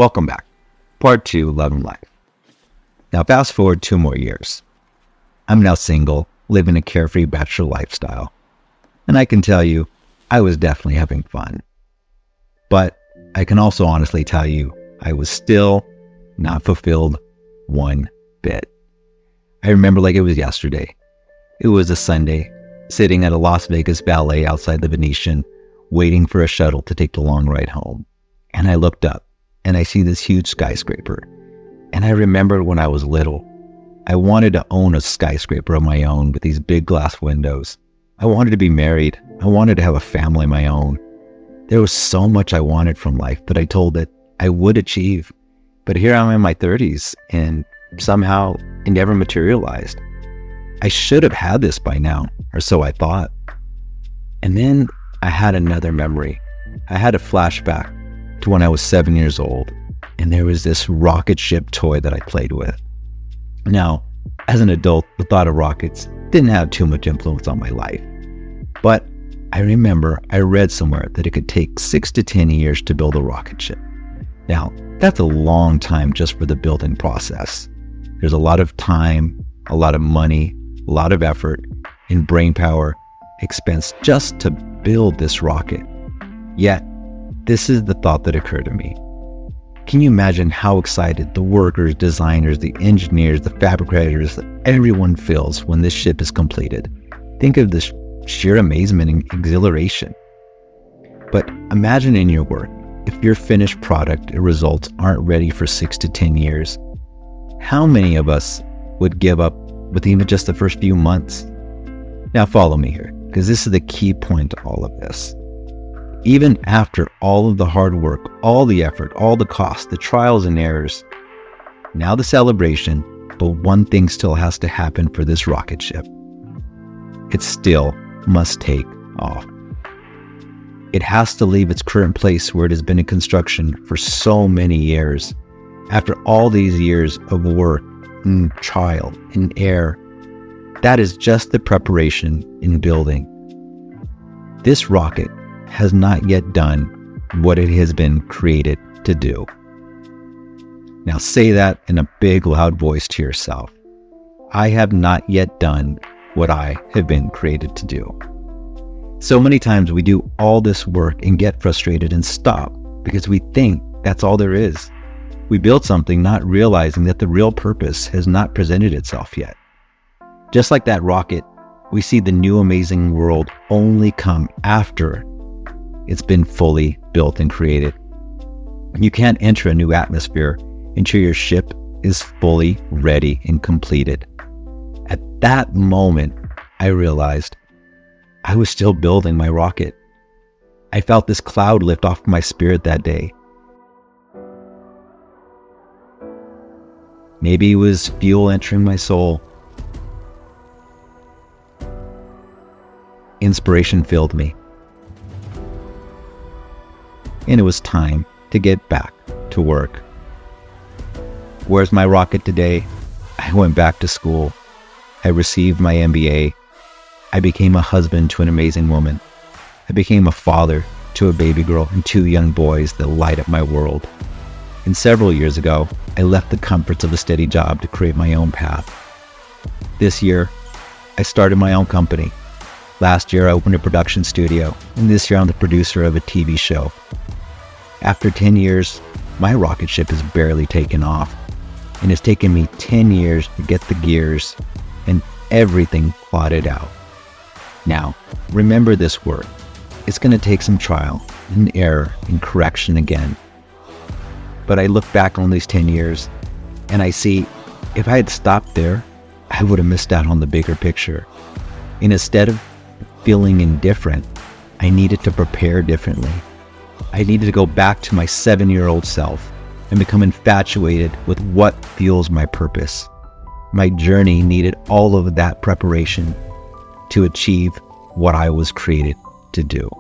Welcome back. Part 2, Love and Life. Now fast forward 2 more years. I'm now single, living a carefree bachelor lifestyle. And I can tell you, I was definitely having fun. But I can also honestly tell you, I was still not fulfilled one bit. I remember like it was yesterday. It was a Sunday, sitting at a Las Vegas valet outside the Venetian, waiting for a shuttle to take the long ride home. And I looked up and I see this huge skyscraper. And I remember when I was little, I wanted to own a skyscraper of my own with these big glass windows. I wanted to be married. I wanted to have a family of my own. There was so much I wanted from life that I told it I would achieve. But here I'm in my 30s and somehow it never materialized. I should have had this by now, or so I thought. And then I had another memory. I had a flashback to when I was 7 years old, and there was this rocket ship toy that I played with. Now, as an adult, the thought of rockets didn't have too much influence on my life. But I remember I read somewhere that it could take 6 to 10 years to build a rocket ship. Now, that's a long time just for the building process. There's a lot of time, a lot of money, a lot of effort, and brain power expense just to build this rocket. Yet, this is the thought that occurred to me. Can you imagine how excited the workers, designers, the engineers, the fabricators, everyone feels when this ship is completed? Think of this sheer amazement and exhilaration. But imagine in your work, if your finished product or results aren't ready for 6 to 10 years, how many of us would give up with even just the first few months? Now follow me here, because this is the key point to all of this. Even after all of the hard work, all the effort, all the cost, the trials and errors, now the celebration, but one thing still has to happen for this rocket ship. It still must take off. It has to leave its current place where it has been in construction for so many years. After all these years of work and trial and error, that is just the preparation in building. This rocket has not yet done what it has been created to do. Now say that in a big loud voice to yourself. I have not yet done what I have been created to do. So many times we do all this work and get frustrated and stop because we think that's all there is. We build something not realizing that the real purpose has not presented itself yet. Just like that rocket, we see the new amazing world only come after it's been fully built and created. You can't enter a new atmosphere until your ship is fully ready and completed. At that moment, I realized I was still building my rocket. I felt this cloud lift off my spirit that day. Maybe it was fuel entering my soul. Inspiration filled me. And it was time to get back to work. Where's my rocket today? I went back to school. I received my MBA. I became a husband to an amazing woman. I became a father to a baby girl and 2 young boys that light up my world. And several years ago, I left the comforts of a steady job to create my own path. This year, I started my own company. Last year, I opened a production studio, and this year I'm the producer of a TV show. After 10 years, my rocket ship has barely taken off, and it's taken me 10 years to get the gears and everything plotted out. Now, remember this work. It's going to take some trial and error and correction again. But I look back on these 10 years, and I see if I had stopped there, I would have missed out on the bigger picture. And instead of feeling indifferent, I needed to prepare differently. I needed to go back to my 7-year-old self and become infatuated with what fuels my purpose. My journey needed all of that preparation to achieve what I was created to do.